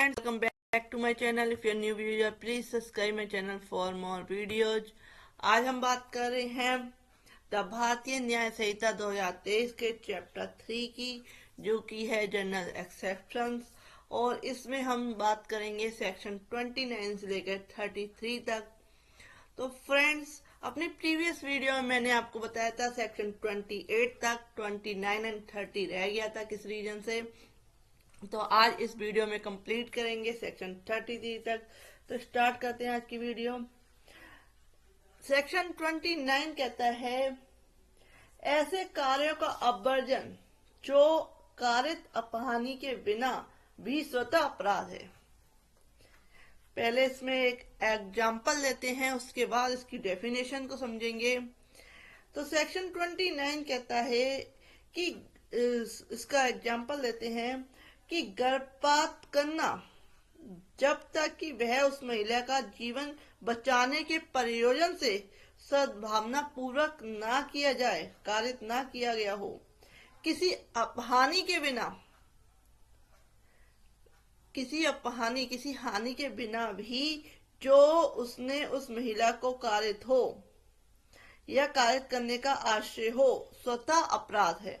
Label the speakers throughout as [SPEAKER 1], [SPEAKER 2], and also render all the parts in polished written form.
[SPEAKER 1] friends, welcome back to my channel. If you're new viewer, please subscribe my channel for more videos. आज हम बात कर रहे हैं द भारतीय न्याय संहिता 2023 के चैप्टर 3 की, जो कि है जनरल एक्सेप्शंस, और इसमें हम बात करेंगे सेक्शन 29 से लेकर 33 तक। तो फ्रेंड्स, अपनी प्रीवियस वीडियो में मैंने आपको बताया था सेक्शन 28 तक, 29 एंड 30 रह गया था किस रीजन से। तो आज इस वीडियो में कंप्लीट करेंगे सेक्शन 33 तक। तो स्टार्ट करते हैं आज की वीडियो। सेक्शन 29 कहता है ऐसे कार्यों का अवर्जन जो कारित अपहानि के बिना भी स्वतः अपराध है। पहले इसमें एक एग्जाम्पल लेते हैं, उसके बाद इसकी डेफिनेशन को समझेंगे। तो सेक्शन 29 कहता है कि इसका एग्जाम्पल लेते हैं कि गर्भपात करना जब तक कि वह उस महिला का जीवन बचाने के प्रयोजन से सद्भावना पूर्वक ना किया जाए, कारित ना किया गया हो, किसी हानि के बिना भी जो उसने उस महिला को कारित हो या कारित करने का आशय हो, स्वतः अपराध है।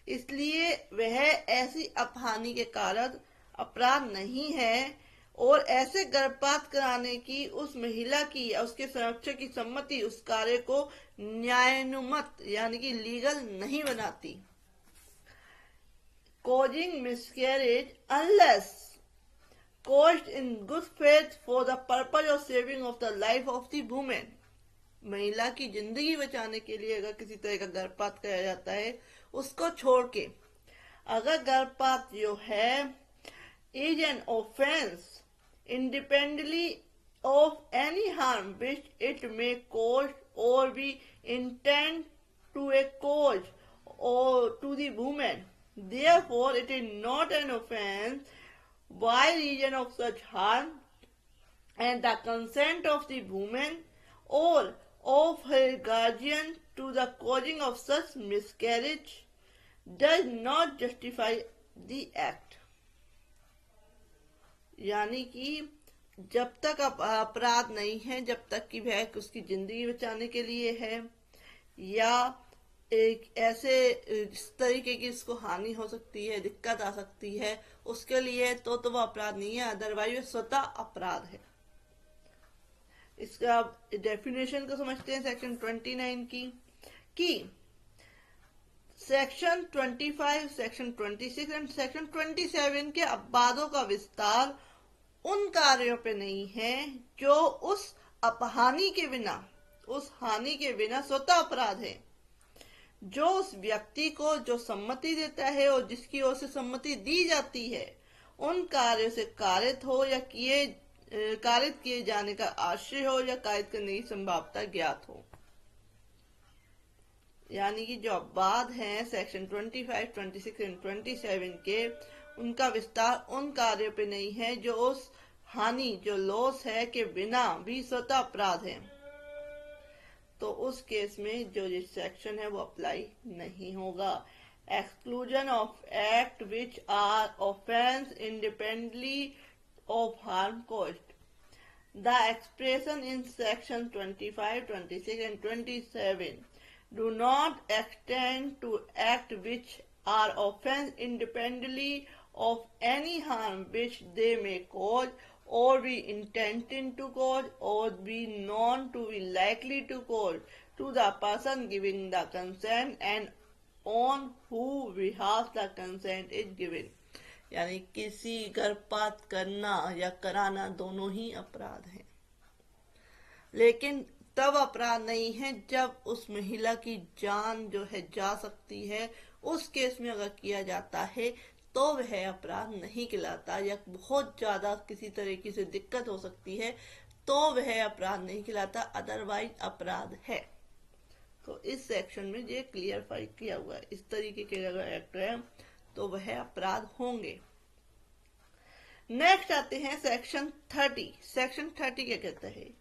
[SPEAKER 1] इसलिए वह ऐसी अपहानि के कारण अपराध नहीं है, और ऐसे गर्भपात कराने की उस महिला की या उसके संरक्षक की सम्मति उस कार्य को न्यायानुमत यानी कि लीगल नहीं बनाती। Causing miscarriage unless caused in good faith for the purpose of saving of the life of the woman। महिला की जिंदगी बचाने के लिए अगर किसी तरह का गर्भपात कराया जाता है, उसको छोड़ के अगर गर्भपात जो है is an offense independently of any harm which it may cause or be intended to a cause or to the woman, therefore it is not an offense by reason of such harm, and the consent of the woman or of her guardian to the causing of such miscarriage does not justify the act। यानी कि जब तक अपराध नहीं है, जब तक कि वह उसकी जिंदगी बचाने के लिए है या एक ऐसे इस तरीके की इसको हानि हो सकती है, दिक्कत आ सकती है, उसके लिए तो वह अपराध नहीं है, अदरवाइज स्वतः अपराध है। इसका डेफिनेशन को समझते हैं सेक्शन 29 की, कि सेक्शन 25, सेक्शन 26 एंड सेक्शन 27 के अपवादों का विस्तार उन कार्यों पे नहीं है जो उस अपहानि के बिना, उस हानि के बिना स्वतः अपराध है। जो उस व्यक्ति को जो सम्मति देता है और जिसकी ओर से सम्मति दी जाती है, उन कार्यों से कारित हो या कारित किए जाने का आशय हो या कारित करने की संभावना ज्ञात हो। यानी कि जो अपवाद हैं सेक्शन 25, 26 एंड 27 के, उनका विस्तार उन कार्यों पे नहीं है जो उस हानि, जो लॉस है के बिना भी स्वतः अपराध है। तो उस केस में जो ये सेक्शन है वो अप्लाई नहीं होगा। Exclusion of act which are offence independently of harm caused. The expression in section 25, 26 and 27 do not extend to act which are offense independently of any harm which they may cause or be intended to cause or be known to be likely to cause to the person giving the consent and on whose behalf the consent is given। यानी किसी गर्भपात करना या कराना दोनों ही अपराध हैं, लेकिन तब अपराध नहीं है जब उस महिला की जान जो है जा सकती है। उस केस में अगर किया जाता है तो वह अपराध नहीं कहलाता, या बहुत ज्यादा किसी तरीके से दिक्कत हो सकती है तो वह अपराध नहीं कहलाता, अदरवाइज अपराध है। तो इस सेक्शन में ये क्लियरफाई किया हुआ है, इस तरीके के अगर एक्ट है तो वह अपराध होंगे। नेक्स्ट आते हैं सेक्शन 30। सेक्शन 30 क्या कहता है?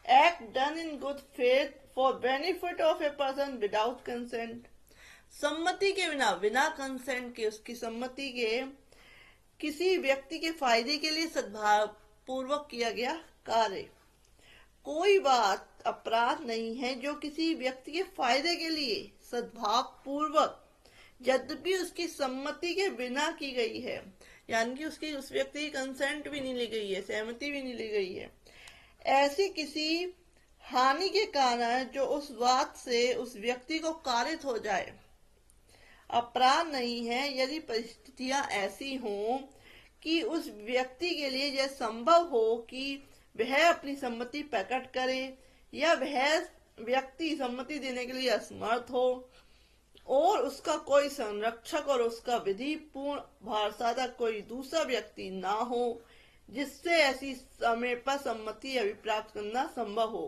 [SPEAKER 1] Act done in good faith for benefit of a person without consent। सम्मति के बिना, बिना कंसेंट के, उसकी सम्मति किसी व्यक्ति के फायदे के लिए सद्भाव पूर्वक किया गया कार्य। कोई बात अपराध नहीं है जो किसी व्यक्ति के फायदे के लिए सद्भाव पूर्वक यद्यपि उसकी सम्मति के बिना की गई है, यानी कि उसकी उस व्यक्ति की कंसेंट भी नहीं ली गई है, सहमति भी नहीं ली गई है, ऐसी किसी हानि के कारण जो उस बात से उस व्यक्ति को कारित हो जाए, अपराध नहीं है यदि परिस्थितियां ऐसी हों कि उस व्यक्ति के लिए यह संभव हो कि वह अपनी सम्मति प्रकट करे या वह व्यक्ति सम्मति देने के लिए असमर्थ हो और उसका कोई संरक्षक और उसका विधि पूर्ण भारसाधक कोई दूसरा व्यक्ति ना हो जिससे ऐसी समय पर सम्मति अभिप्राप्त करना संभव हो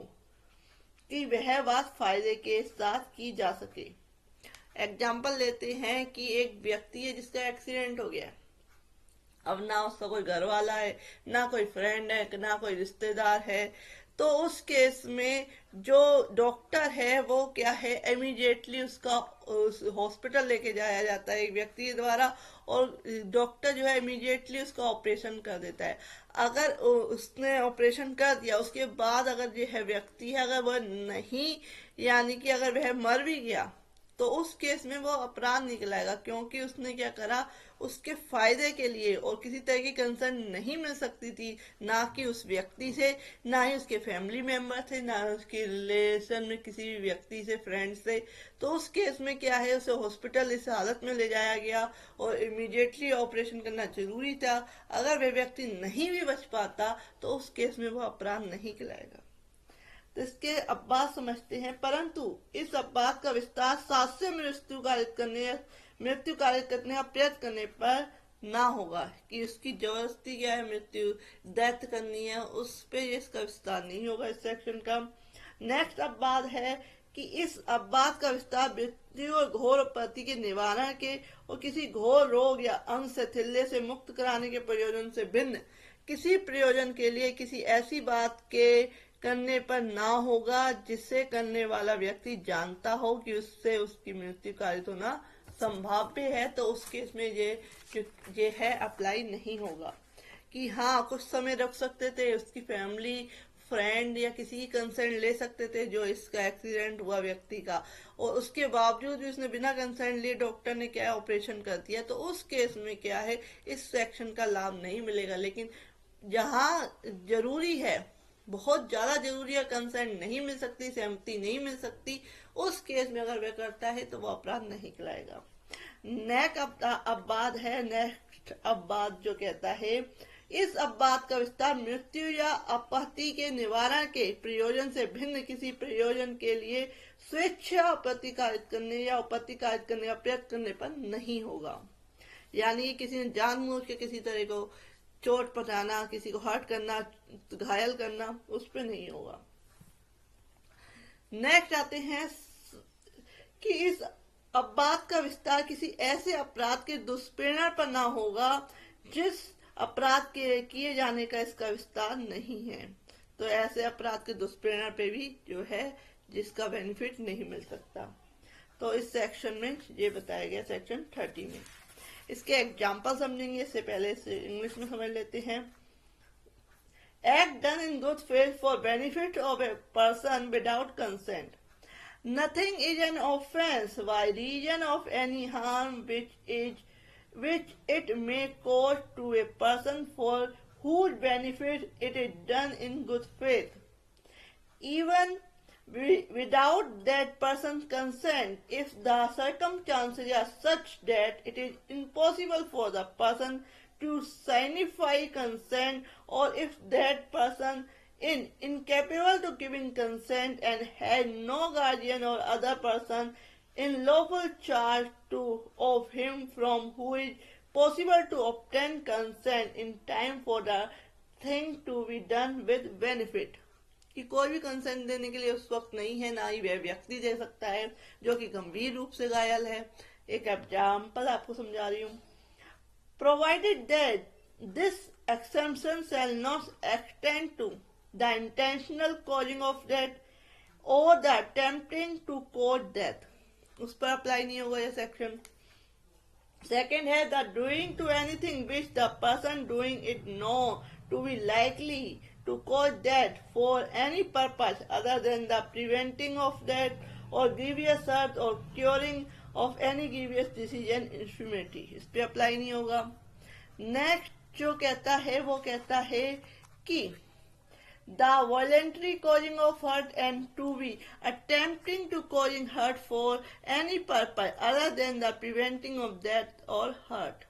[SPEAKER 1] कि वह बात फायदे के साथ की जा सके। एग्जाम्पल लेते हैं कि एक व्यक्ति है जिसका एक्सीडेंट हो गया, अब ना उसका कोई घर वाला है, ना कोई फ्रेंड है, ना कोई रिश्तेदार है, तो उस केस में जो डॉक्टर है वो क्या है, इमीडिएटली उसका उस हॉस्पिटल लेके जाया जाता है एक व्यक्ति के द्वारा और डॉक्टर जो है इमीडिएटली उसका ऑपरेशन कर देता है। अगर उसने ऑपरेशन कर दिया उसके बाद अगर यह व्यक्ति है अगर वह नहीं, यानी कि अगर वह मर भी गया तो उस केस में वो अपराध निकलाएगा, क्योंकि उसने क्या करा, उसके फायदे के लिए और किसी तरह की कंसर्न नहीं मिल सकती थी, ना कि उस व्यक्ति से, ना ही उसके फैमिली मेंबर थे, ना उसके रिलेशन में किसी भी व्यक्ति से, फ्रेंड से। तो उस केस में क्या है, उसे हॉस्पिटल इस हालत में ले जाया गया और इमीडिएटली ऑपरेशन करना जरूरी था। अगर वह व्यक्ति नहीं भी बच पाता तो उस केस में वो अपराध नहीं कहलाएगा। तो इसके अपवाद समझते हैं, परंतु इस अपवाद का विस्तार शास्त्र में मृत्यु कारित करने का प्रयत्न करने पर ना होगा कि उसकी जबरदस्ती क्या है, मृत्यु डेथ करनी है, उस पे इसका विस्तार नहीं होगा इस सेक्शन का। नेक्स्ट अपवाद है कि इस अपवाद का विस्तार मृत्यु और घोर आपत्ति के निवारण के और किसी घोर रोग या अंग शिथिल्य से मुक्त कराने के प्रयोजन से भिन्न किसी प्रयोजन के लिए किसी ऐसी बात के करने पर ना होगा जिससे करने वाला व्यक्ति जानता हो कि उससे उसकी मृत्यु कारित होना संभाव्य है, तो उस केस में ये है अप्लाई नहीं होगा। कि हाँ कुछ समय रख सकते थे, उसकी फैमिली फ्रेंड या किसी की कंसर्न ले सकते थे जो इसका एक्सीडेंट हुआ व्यक्ति का, और उसके बावजूद भी उसने बिना कंसर्न लिए डॉक्टर ने क्या ऑपरेशन कर दिया, तो उस केस में क्या है, इस सेक्शन का लाभ नहीं मिलेगा। लेकिन जहाँ जरूरी है, बहुत ज्यादा जरूरी है, कंसर्न नहीं मिल सकती, सहमति नहीं मिल सकती, उस केस में अगर वह करता है तो वह अपराध नहीं कहलाएगा। नेक्स्ट अपवाद है, नेक्स्ट अपवाद जो कहता है इस अपवाद का विस्तार मृत्यु या आपत्ति के निवारण के प्रयोजन से भिन्न किसी प्रयोजन के लिए स्वेच्छा प्रतिकारित करने या प्रतिकारित करने का प्रयत्न करने पर नहीं होगा। यानी किसी ने जानबूझ के किसी तरह को चोट पहुंचाना, किसी को हर्ट करना, घायल करना, उस पर नहीं होगा। नेक्स्ट आते हैं कि इस अपवाद का विस्तार किसी ऐसे अपराध के दुष्प्रेरण पर ना होगा जिस अपराध के किए जाने का इसका विस्तार नहीं है। तो ऐसे अपराध के दुष्प्रेरण पे भी जो है जिसका बेनिफिट नहीं मिल सकता। तो इस सेक्शन में ये बताया गया सेक्शन 30 में। इसके एग्जाम्पल समझेंगे, इससे पहले इसे इंग्लिश में समझ लेते हैं। Act done in good faith for benefit of a person without consent. Nothing is an offense by reason of any harm which it may cause to a person for whose benefit it is done in good faith, even without that person's consent, if the circumstances are such that it is impossible for the person to signify consent, or if that person is incapable to giving consent and has no guardian or other person in lawful charge of him from who is possible to obtain consent in time for the thing to be done with benefit. कि कोई भी consent देने के लिए उस वक्त नहीं है, ना ही वह व्यक्ति दे सकता है जो कि गंभीर रूप से घायल है। एक एग्जाम्पल आपको समझा रही हूँ। Provided that this exemption shall not extend to the intentional causing of death or the attempting to cause death, उस पर अप्लाई नहीं होगा ये सेक्शन। सेकेंड है the doing to anything which the person doing it know to be likely to cause death for any purpose other than the preventing of death or grievous hurt or curing of any grievous disease and infirmity. इस पे apply नहीं होगा। Next जो कहता है वो कहता है कि the voluntary causing of hurt and to be attempting to causing hurt for any purpose other than the preventing of death or hurt.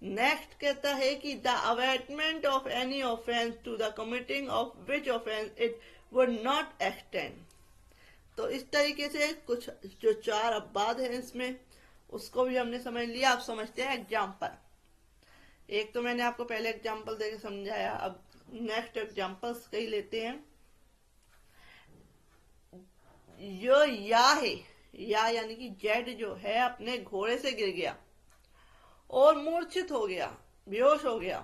[SPEAKER 1] Next कहता है कि the abetment of any offence to the committing of which offence it would not extend. तो इस तरीके से कुछ जो चार अपवाद हैं इसमें उसको भी हमने समझ लिया। आप समझते हैं एग्जाम्पल। एक तो मैंने आपको पहले एग्जाम्पल देके समझाया, अब नेक्स्ट एग्जाम्पल्स कई लेते हैं। जो या है, या यानी कि जेड जो है अपने घोड़े से गिर गया और मूर्छित हो गया, बेहोश हो गया।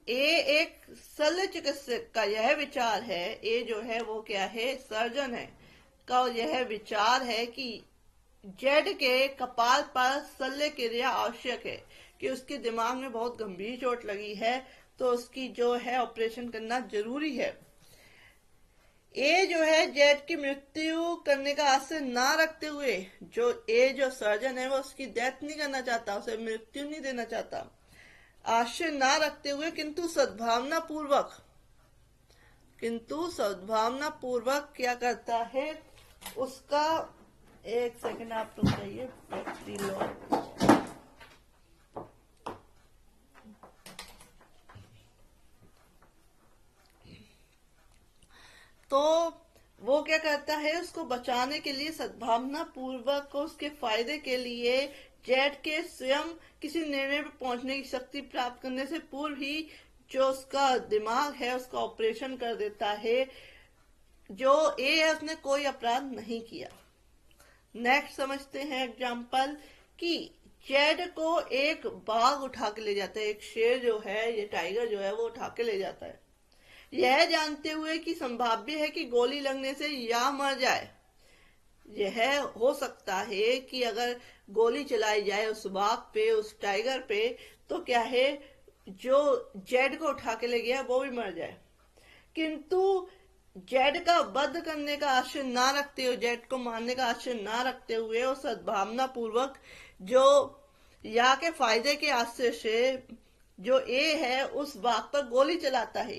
[SPEAKER 1] एक शल्य चिकित्सक का यह विचार है, ए जो है वो क्या है, सर्जन है, का यह विचार है कि जेड के कपाल पर शल्य क्रिया आवश्यक है, कि उसके दिमाग में बहुत गंभीर चोट लगी है तो उसकी जो है ऑपरेशन करना जरूरी है। ए जो है जेड की मृत्यु करने का आशय ना रखते हुए, जो सर्जन है वो उसकी डेथ नहीं करना चाहता, उसे मृत्यु नहीं देना चाहता, आशय ना रखते हुए किंतु सद्भावना पूर्वक क्या करता है उसका, एक सेकंड आप रुक जाइए, बैटरी लो। तो वो क्या करता है, उसको बचाने के लिए सद्भावना पूर्वक को उसके फायदे के लिए जेड के स्वयं किसी निर्णय पर पहुंचने की शक्ति प्राप्त करने से पूर्व ही जो उसका दिमाग है उसका ऑपरेशन कर देता है। जो ए है उसने कोई अपराध नहीं किया। नेक्स्ट समझते हैं एग्जाम्पल कि जेड को एक बाघ उठा के ले जाता है, एक शेर जो है, ये टाइगर जो है वो उठा के ले जाता है, यह जानते हुए कि संभाव्य है कि गोली लगने से या मर जाए। यह हो सकता है कि अगर गोली चलाई जाए उस बाघ पे, उस टाइगर पे, तो क्या है जो जेड को उठा के ले गया वो भी मर जाए। किंतु जेड का वध करने का आशय ना रखते हुए, जेड को मारने का आशय ना रखते हुए और सद्भावना पूर्वक जो या के फायदे के आशय से जो ए है उस बाघ पर गोली चलाता है।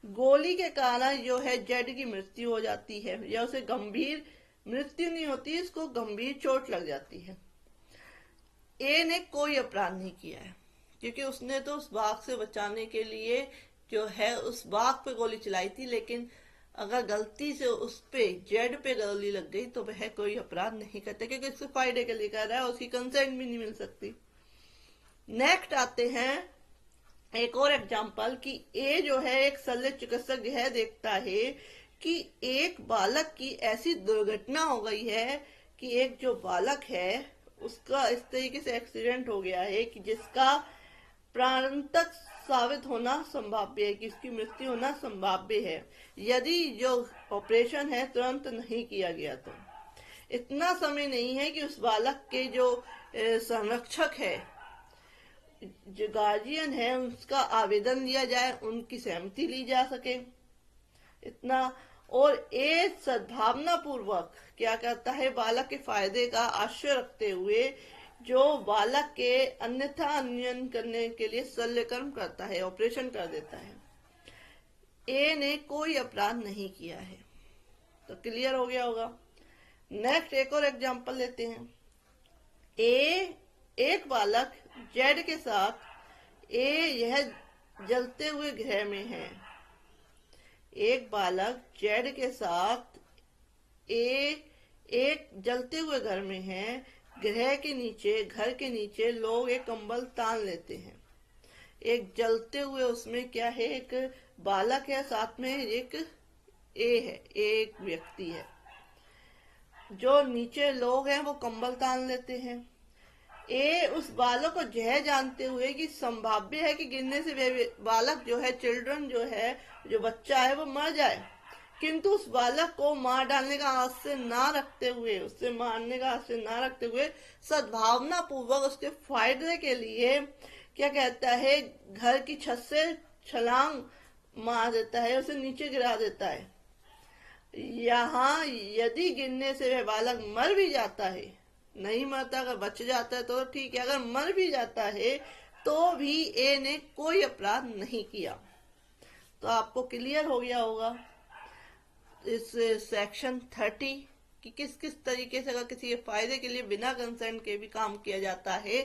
[SPEAKER 1] गोली के कारण जो है जेड की मृत्यु हो जाती है, या उसे गंभीर मृत्यु नहीं होती, इसको गंभीर चोट लग जाती है। ए ने कोई अपराध नहीं किया है, क्योंकि उसने तो उस बाघ से बचाने के लिए जो है उस बाघ पे गोली चलाई थी, लेकिन अगर गलती से उस पे जेड पे गोली लग गई तो वह कोई अपराध नहीं करता, क्योंकि उसके फायदे के लिए कर रहा है, उसकी कंसेंट भी नहीं मिल सकती। नेक्स्ट आते हैं एक और एग्जाम्पल कि ए जो है एक शल्य चिकित्सक यह देखता है कि एक बालक की ऐसी दुर्घटना हो गई है कि एक जो बालक है उसका इस तरीके से एक्सीडेंट हो गया है कि जिसका प्राणतक साबित होना संभाव्य है, कि उसकी मृत्यु होना संभाव्य है यदि जो ऑपरेशन है तुरंत नहीं किया गया। तो इतना समय नहीं है कि उस बालक के जो संरक्षक है, जो गार्जियन है, उसका आवेदन लिया जाए, उनकी सहमति ली जा सके, इतना। और ए सद्भावना पूर्वक क्या करता है, बालक के फायदे का आशय रखते हुए जो बालक के अन्यथा अन्वयन करने के लिए शल्यकर्म करता है, ऑपरेशन कर देता है। ए ने कोई अपराध नहीं किया है। तो क्लियर हो गया होगा। नेक्स्ट एक और एग्जांपल लेते हैं। एक बालक जेड के साथ यह जलते हुए ग्रह में है। एक बालक जेड के साथ एक जलते हुए घर में है। घर के नीचे लोग एक कंबल तान लेते हैं। एक जलते हुए उसमें क्या है, एक बालक है, साथ में एक एक व्यक्ति है। जो नीचे लोग हैं वो कंबल तान लेते हैं। उस बालक को यह जानते हुए कि संभाव्य है कि गिरने से बालक जो है, चिल्ड्रन जो है, जो बच्चा है वो मर जाए, किंतु उस बालक को मार डालने का आशय ना रखते हुए, उससे मारने का आशय ना रखते हुए, सद्भावना पूर्वक उसके फायदे के लिए क्या कहता है, घर की छत से छलांग मार देता है, उसे नीचे गिरा देता है। यहाँ यदि गिरने से वह बालक मर भी जाता है, नहीं मरता, अगर बच जाता है तो ठीक है, अगर मर भी जाता है तो भी ए ने कोई अपराध नहीं किया। तो आपको क्लियर हो गया होगा इस सेक्शन 30 कि किस किस तरीके से अगर किसी के फायदे के लिए बिना कंसेंट के भी काम किया जाता है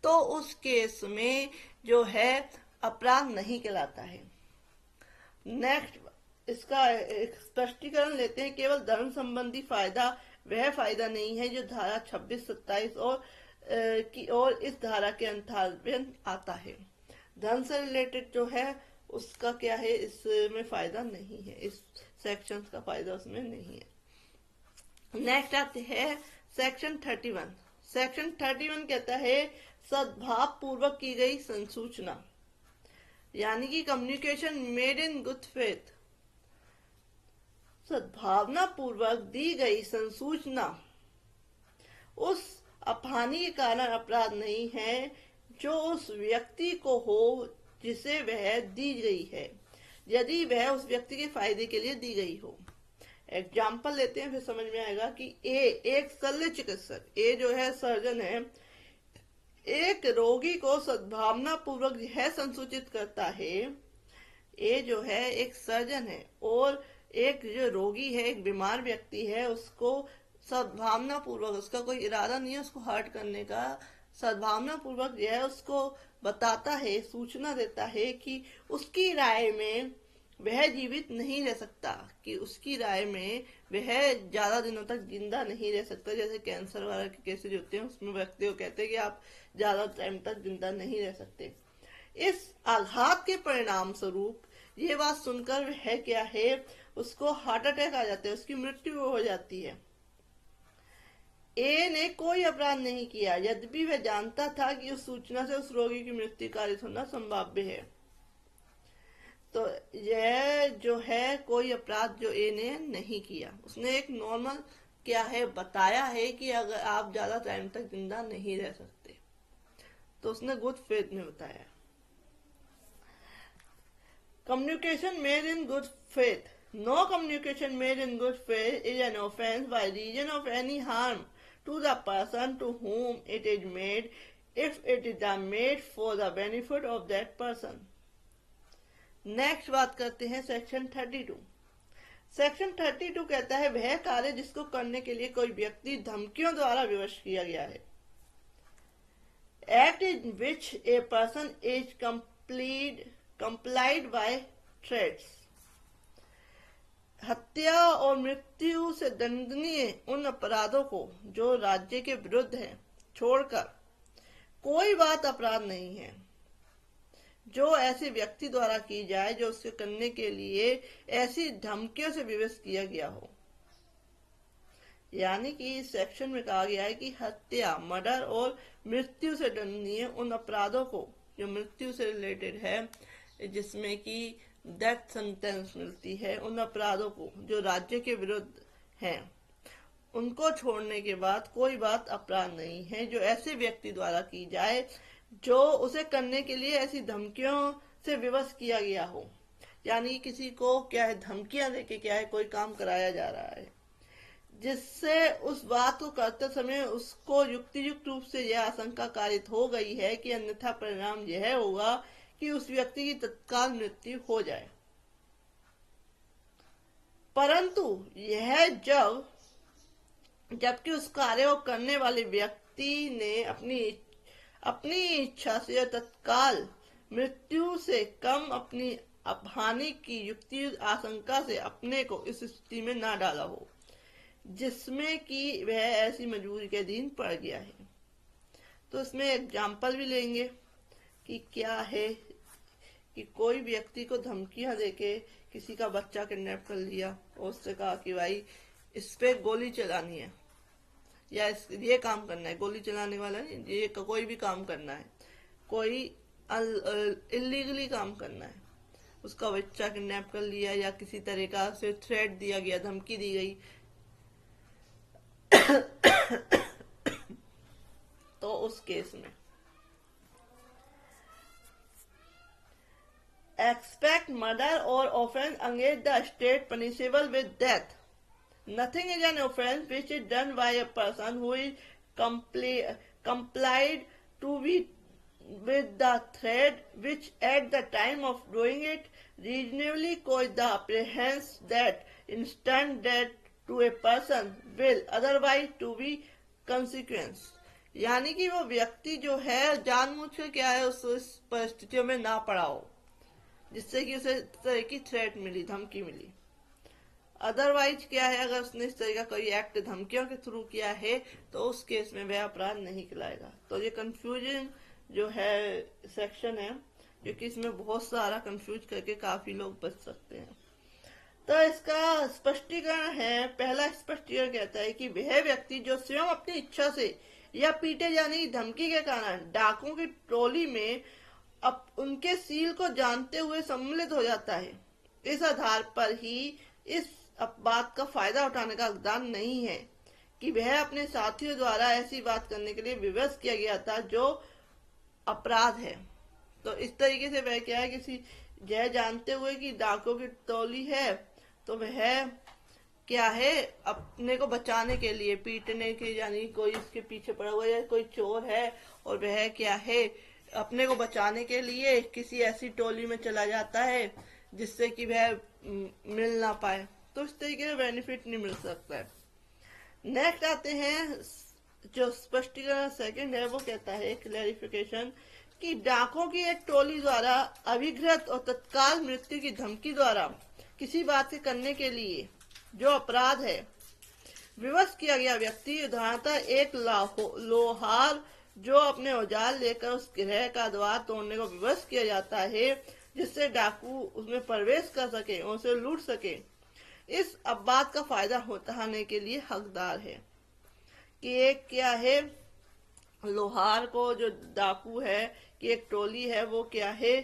[SPEAKER 1] तो उस केस में जो है अपराध नहीं कहलाता है। नेक्स्ट, इसका एक स्पष्टीकरण लेते हैं। केवल धर्म संबंधी फायदा वह फायदा नहीं है जो धारा 26, 27 और की ओर इस धारा के अंतर्गत आता है। धन से रिलेटेड जो है उसका क्या है, इसमें फायदा नहीं है, इस सेक्शन का फायदा उसमें नहीं है। नेक्स्ट आते हैं सेक्शन 31। सेक्शन 31 कहता है सद्भाव पूर्वक की गई संसूचना, यानी कि communication made in good faith. सद्भावना पूर्वक दी गई संसूचना उस अपहानि के कारण अपराध नहीं है जो उस व्यक्ति को हो जिसे वह दी गई है, यदि वह उस व्यक्ति के फायदे के लिए दी गई हो। एग्जाम्पल लेते हैं, फिर समझ में आएगा कि एक शल्य चिकित्सक, ए जो है सर्जन है, एक रोगी को सद्भावना पूर्वक यह संसूचित करता है। ए जो है एक सर्जन है और एक जो रोगी है, एक बीमार व्यक्ति है, उसको सद्भावना पूर्वक, उसका कोई इरादा नहीं है उसको हर्ट करने का, सद्भावना पूर्वक यह उसको बताता है, सूचना देता है कि उसकी राय में वह जीवित नहीं रह सकता, कि उसकी राय में वह ज्यादा दिनों तक जिंदा नहीं रह सकता। जैसे कैंसर वगैरह के केसेज होते हैं उसमें व्यक्ति को कहते हैं कि आप ज्यादा टाइम तक जिंदा नहीं रह सकते। इस आघात के परिणाम स्वरूप ये बात सुनकर वह क्या है, उसको हार्ट अटैक आ जाता है, उसकी मृत्यु हो जाती है। ए ने कोई अपराध नहीं किया, यद्यपि वह जानता था कि उस सूचना से उस रोगी की मृत्यु कारित होना संभाव्य है। तो यह जो है कोई अपराध जो ए ने नहीं किया, उसने एक नॉर्मल क्या है बताया है कि अगर आप ज्यादा टाइम तक जिंदा नहीं रह सकते, तो उसने गुड फेथ में बताया। Communication made in good faith. No communication made in good faith is an offence by reason of any harm to the person to whom it is made, if it is made for the benefit of that person. Next बात करते हैं section 32। Section 32 कहता है वह कार्य जिसको करने के लिए कोई व्यक्ति धमकियों द्वारा विवश किया गया है। Act in which a person is complied by threats। हत्या और मृत्यु से दंडनीय उन अपराधों को जो राज्य के विरुद्ध है छोड़कर कोई बात अपराध नहीं है जो ऐसे व्यक्ति द्वारा की जाए जो उसके करने के लिए ऐसी धमकियों से विवश किया गया हो। यानी कि इस सेक्शन में कहा गया है कि हत्या, मर्डर और मृत्यु से दंडनीय उन अपराधों को जो मृत्यु से रिलेटेड है, जिसमें कि डेथ सेंटेंस मिलती है, उन अपराधों को जो राज्य के विरुद्ध हैं, उनको छोड़ने के बाद कोई बात अपराध नहीं है जो ऐसे व्यक्ति द्वारा की जाए जो उसे करने के लिए ऐसी धमकियों से विवश किया गया हो। यानी किसी को क्या है, धमकियां देके क्या है कोई काम कराया जा रहा है, जिससे उस बात को करते समय उसको युक्तियुक्त रूप से यह आशंका कारित हो गई है कि अन्यथा परिणाम यह होगा कि उस व्यक्ति की तत्काल मृत्यु हो जाए। परंतु यह जबकि उस कार्य को करने वाले व्यक्ति ने अपनी इच्छा से तत्काल मृत्यु से कम अपनी हानि की युक्ति आशंका से अपने को इस स्थिति में ना डाला हो जिसमें कि वह ऐसी मजबूरी के अधीन पड़ गया है। तो इसमें एग्जाम्पल भी लेंगे कि क्या है कि कोई व्यक्ति को धमकियां देके किसी का बच्चा किडनैप कर लिया और उससे कहा कि भाई इस पे गोली चलानी है या ये काम करना है, गोली चलाने वाला नहीं, ये कोई भी काम करना है, कोई इलीगली काम करना है, उसका बच्चा किडनैप कर लिया या किसी तरह का उसे थ्रेट दिया गया, धमकी दी गई, तो उस केस में expect murder or offense against the state punishable with death. Nothing is an offense which is done by a person who is complied to be with the threat which at the time of doing it reasonably caused the apprehension that instant death to a person will otherwise to be consequence. यानी कि वो व्यक्ति जो है जानबूझकर क्या है उस परिस्थितियों में ना पड़ा हो जिससे कि उसे इस तरह की थ्रेट मिली, धमकी मिली। अदरवाइज क्या है, अगर उसने इस तरह का कोई एक्ट धमकियों के थ्रू किया है तो उस केस में वह अपराध नहीं कहलाएगा। तो ये कंफ्यूजन जो है सेक्शन है, क्योंकि इसमें बहुत सारा कंफ्यूज करके काफी लोग बच सकते हैं। तो इसका स्पष्टीकरण है, पहला स्पष्टीकरण कहता है कि वह व्यक्ति जो स्वयं अपनी इच्छा से या पीटे जाने की धमकी के कारण डाकुओं की टोली में अब उनके सील को जानते हुए सम्मिलित हो जाता है, इस आधार पर ही इस बात का फायदा उठाने का हकदार नहीं है कि वह अपने साथियों द्वारा ऐसी बात करने के लिए विवश किया गया था जो अपराध है। तो इस तरीके से वह क्या है, किसी यह जानते हुए कि डाकुओं की टोली है तो वह क्या है अपने को बचाने के लिए पीटने के, यानी कोई इसके पीछे पड़ा हुआ है, कोई चोर है और वह क्या है अपने को बचाने के लिए किसी ऐसी टोली में चला जाता है जिससे कि वह मिल ना पाए, तो इस तरीके से बेनिफिट नहीं मिल सकता है। नेक्स्ट आते हैं जो स्पष्टीकरण सेकंड है, वो कहता है क्लैरिफिकेशन कि डाकुओं की एक टोली द्वारा अभिघृत और तत्काल मृत्यु की धमकी द्वारा किसी बात के करने के लिए जो अपराध है विवश किया गया व्यक्ति उदाहरणतः एक लोहार जो अपने औजार लेकर उस गृह का द्वार तोड़ने को विवश किया जाता है जिससे डाकू उसमें प्रवेश कर सके और उसे लूट सके, इस बात का फायदा उठाने के लिए हकदार है कि एक क्या है लोहार को जो डाकू है कि एक टोली है वो क्या है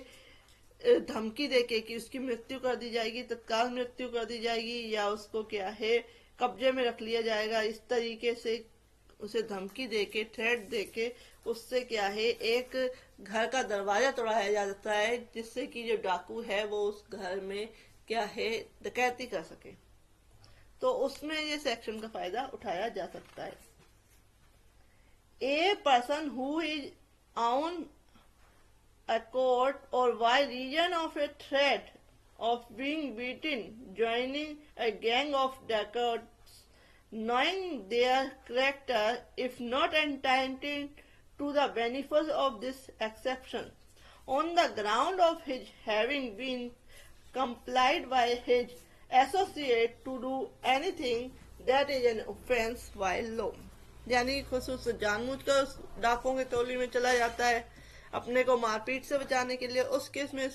[SPEAKER 1] धमकी देके कि उसकी मृत्यु कर दी जाएगी, तत्काल मृत्यु कर दी जाएगी या उसको क्या है कब्जे में रख लिया जाएगा, इस तरीके से उसे धमकी देके थ्रेट देके उससे क्या है एक घर का दरवाजा तोड़ाया जाता है जिससे कि जो डाकू है वो उस घर में क्या है डकैती कर सके, तो उसमें ये सेक्शन का फायदा उठाया जा सकता है। A person who is on a court or by reason of a threat of being beaten, joining a gang of dacoits, knowing their character, if not entitled to the benefits of this exception, on the ground of his having been complied by his associate to do anything that is an offense while law, यानी खुसूस जानबूझकर उस डाकुओं की टोली में चला जाता है अपने को मारपीट से बचाने के लिए, उस केस में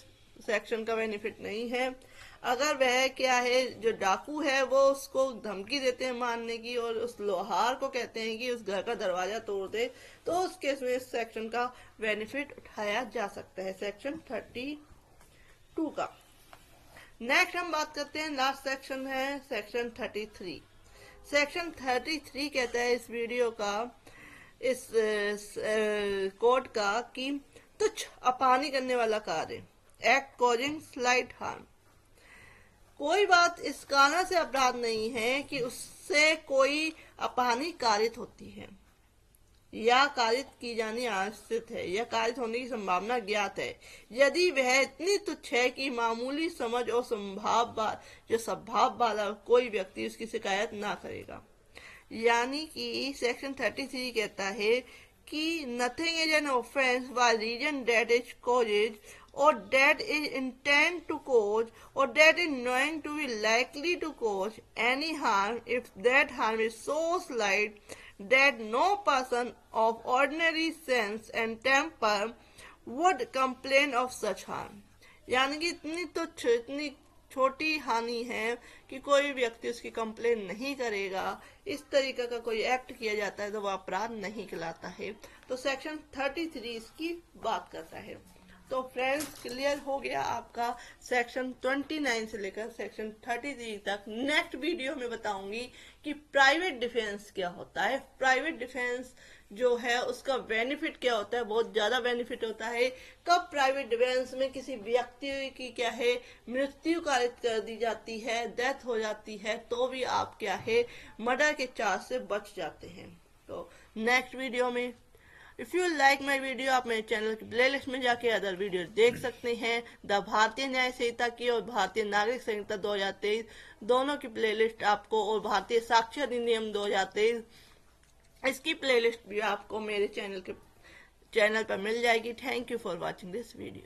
[SPEAKER 1] सेक्शन का बेनिफिट नहीं है। अगर वह क्या है जो डाकू है वो उसको धमकी देते हैं मारने की और उस लोहार को कहते हैं कि उस घर का दरवाजा तोड़ दे, तो उस केस में इस सेक्शन का बेनिफिट उठाया जा सकता है, सेक्शन 32 का। नेक्स्ट हम बात करते हैं, लास्ट सेक्शन है सेक्शन 33। सेक्शन 33 कहता है इस वीडियो का, इस कोड का कि तुच्छ अपानी करने वाला कार्य, एक्ट कॉजिंग स्लाइट हार्म, कोई बात इस कारण से अपराध नहीं है कि उससे कोई अपानी कारित होती है या कारित की जानी आश्रित है या कारित होने की संभावना ज्ञात है, यदि वह इतनी तुच्छ है कि मामूली समझ और संभाव वाला कोई व्यक्ति उसकी शिकायत ना करेगा। यानी कि सेक्शन 33 कहता है कि nothing is an offence by reason that it is और that is intend to cause और that is knowing to be likely to cause any harm if that harm is so slight that no person of ordinary sense and temper would complain of such harm. यानी कि इतनी तुच्छ इतनी छोटी हानि है कि कोई व्यक्ति उसकी कंप्लेन नहीं करेगा, इस तरीके का कोई एक्ट किया जाता है तो वह अपराध नहीं कहलाता है। तो सेक्शन 33 इसकी बात करता है। तो फ्रेंड्स क्लियर हो गया आपका सेक्शन 29 से लेकर सेक्शन 33 तक। नेक्स्ट वीडियो में बताऊंगी कि प्राइवेट डिफेंस क्या होता है, प्राइवेट डिफेंस जो है उसका बेनिफिट क्या होता है। बहुत ज्यादा बेनिफिट होता है। कब प्राइवेट डिफेंस में किसी व्यक्ति की क्या है मृत्यु कारित कर दी जाती है, डेथ हो जाती है, तो भी आप क्या है मर्डर के चार्ज से बच जाते हैं। तो नेक्स्ट वीडियो में if you like my video, आप मेरे चैनल की प्लेलिस्ट में जाके अदर वीडियो देख सकते हैं। द भारतीय न्याय संहिता की और भारतीय नागरिक संहिता 2023 दोनों की प्लेलिस्ट आपको, और भारतीय साक्ष्य अधिनियम 2023 इसकी प्लेलिस्ट भी आपको मेरे चैनल पर मिल जाएगी। Thank you for watching this video.